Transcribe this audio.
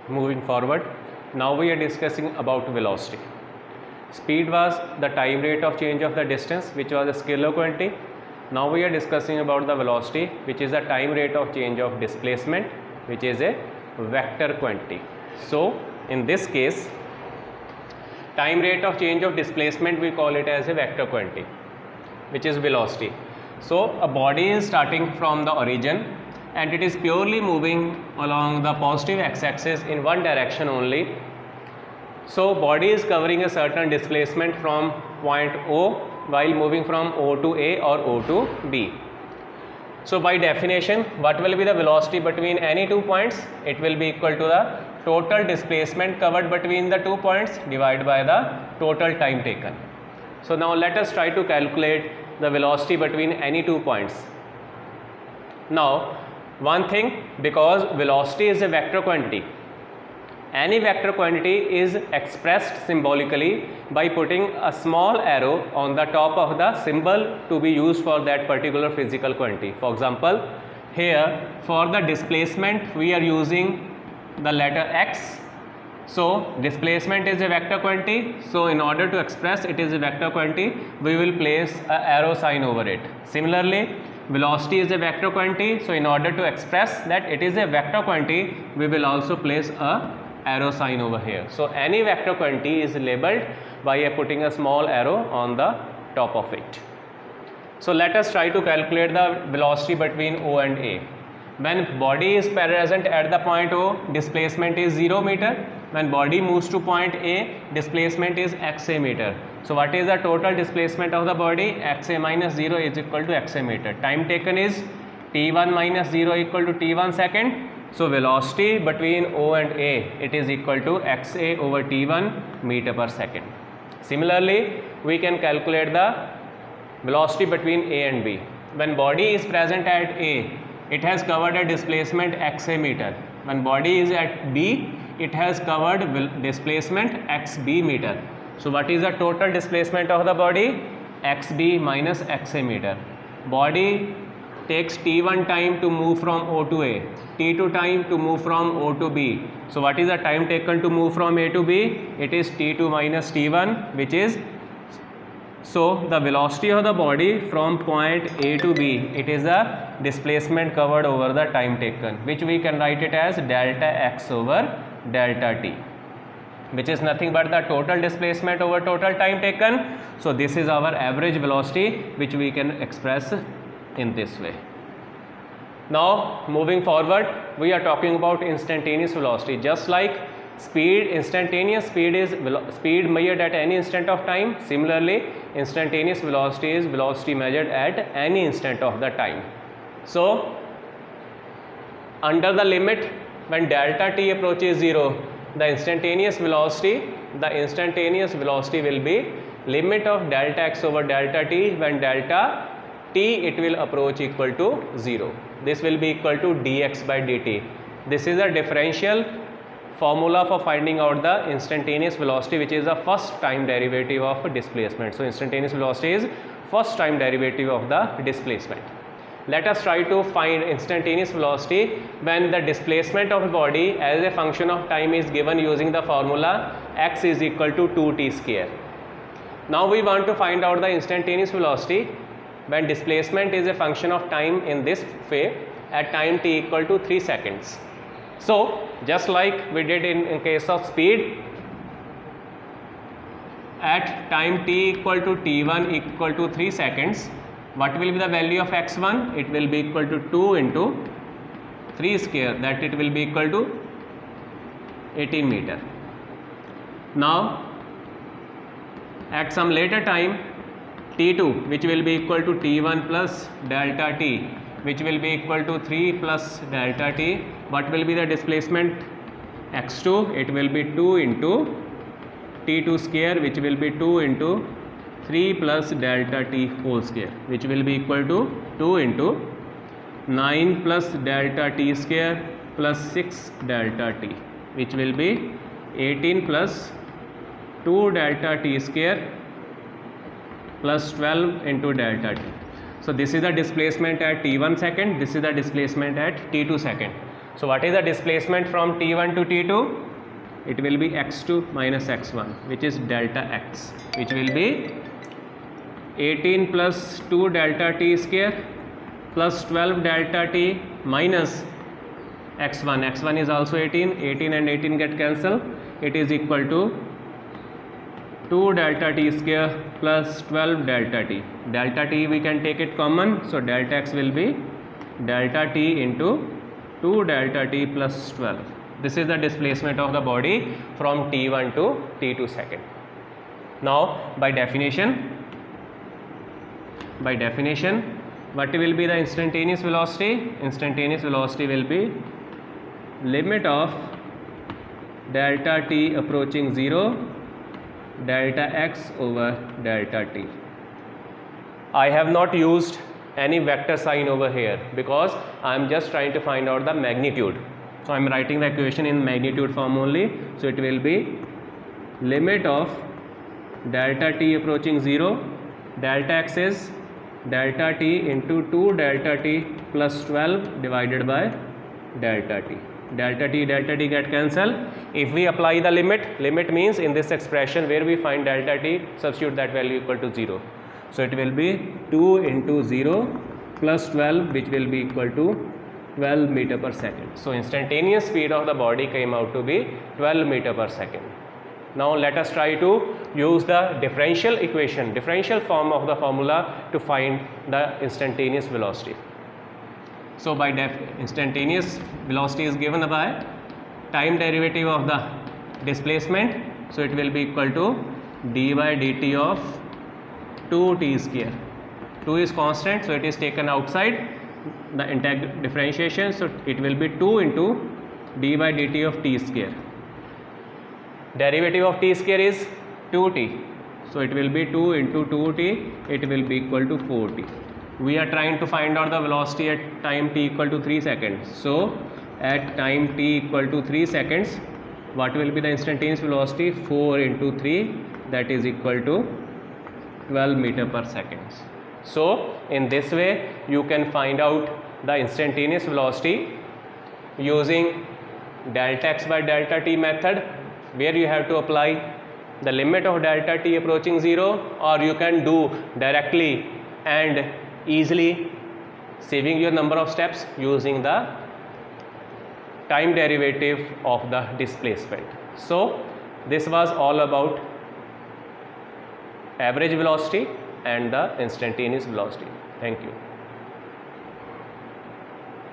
moving forward, now we are discussing about velocity. Speed was the time rate of change of the distance, which was a scalar quantity. Now we are discussing about the velocity, which is the time rate of change of displacement, which is a vector quantity. So in this case, time rate of change of displacement, we call it as a vector quantity, which is velocity. So a body is starting from the origin and it is purely moving along the positive x-axis in one direction only. So body is covering a certain displacement from point O while moving from O to A or O to B. So by definition, what will be the velocity between any 2 points? It will be equal to the total displacement covered between the 2 points divided by the total time taken. So now let us try to calculate the velocity between any 2 points. Now one thing, because velocity is a vector quantity, any vector quantity is expressed symbolically by putting a small arrow on the top of the symbol to be used for that particular physical quantity. For example, here for the displacement we are using the letter x. So displacement is a vector quantity, so in order to express it is a vector quantity, we will place an arrow sign over it. Similarly, velocity is a vector quantity, so in order to express that it is a vector quantity, we will also place a arrow sign over here. So any vector quantity is labeled by putting a small arrow on the top of it. So let us try to calculate the velocity between O and A. When body is present at the point O, displacement is 0 meter. When body moves to point A, displacement is xa meter. So what is the total displacement of the body? Xa minus 0 is equal to xa meter. Time taken is t1 minus 0 equal to t1 second. So velocity between O and A, it is equal to xa over t1 meter per second. Similarly, we can calculate the velocity between A and B. When body is present at A, it has covered a displacement xa meter. When body is at B, it has covered displacement xb meter. So what is the total displacement of the body? Xb minus xa meter. Body takes t1 time to move from O to A, t2 time to move from O to B. So what is the time taken to move from A to B? It is t2 minus t1, which is, so the velocity of the body from point A to B, it is the displacement covered over the time taken, which we can write it as delta x over delta t, which is nothing but the total displacement over total time taken. So this is our average velocity, which we can express in this way. Now moving forward, we are talking about instantaneous velocity. Just like speed, instantaneous speed is speed measured at any instant of time. Similarly, instantaneous velocity is velocity measured at any instant of the time. So under the limit, when delta t approaches 0, the instantaneous velocity will be limit of delta x over delta t. When delta t it will approach equal to 0. This will be equal to dx by dt. This is a differential formula for finding out the instantaneous velocity, which is the first time derivative of displacement. So instantaneous velocity is first time derivative of the displacement. Let us try to find instantaneous velocity when the displacement of a body as a function of time is given using the formula x is equal to 2t square. Now we want to find out the instantaneous velocity when displacement is a function of time in this way at time t equal to 3 seconds. So just like we did in case of speed, at time t equal to t1 equal to 3 seconds, what will be the value of x1? It will be equal to 2 into 3 square, that it will be equal to 18 meter. Now at some later time t2, which will be equal to t1 plus delta t, which will be equal to 3 plus delta t, what will be the displacement? x2, it will be 2 into t2 square, which will be 2 into 3 plus delta t whole square, which will be equal to 2 into 9 plus delta t square plus 6 delta t, which will be 18 plus 2 delta t square plus 12 into delta t. So this is the displacement at t1 second, this is the displacement at t2 second. So what is the displacement from t1 to t2? It will be x2 minus x1, which is delta x, which will be 18 plus 2 delta t square plus 12 delta t minus x1. x1 is also 18. 18 and 18 get cancelled. It is equal to 2 delta t square plus 12 delta t. Delta t we can take it common. So delta x will be delta t into 2 delta t plus 12. This is the displacement of the body from t1 to t2 second. Now by definition, what will be the instantaneous velocity? Instantaneous velocity will be limit of delta t approaching 0, delta x over delta t. I have not used any vector sign over here because I am just trying to find out the magnitude. So I am writing the equation in magnitude form only. So it will be limit of delta t approaching 0, delta x is delta t into 2 delta t plus 12 divided by delta t. Delta t get cancelled. If we apply the limit means in this expression where we find delta t, substitute that value equal to 0. So it will be 2 into 0 plus 12, which will be equal to 12 meter per second. So instantaneous speed of the body came out to be 12 meter per second. Now let us try to use the differential equation, differential form of the formula to find the instantaneous velocity. So by instantaneous velocity is given by time derivative of the displacement. So it will be equal to d by dt of 2t square. 2 is constant, so it is taken outside the differentiation. So it will be 2 into d by dt of t square. Derivative of t square is 2t. So it will be 2 into 2t. It will be equal to 4t. We are trying to find out the velocity at time t equal to 3 seconds. So at time t equal to 3 seconds, what will be the instantaneous velocity? 4 into 3, that is equal to 12 meter per second. So in this way you can find out the instantaneous velocity using delta x by delta t method, where you have to apply the limit of delta t approaching 0, or you can do directly and easily, saving your number of steps, using the time derivative of the displacement. So this was all about average velocity and the instantaneous velocity. Thank you.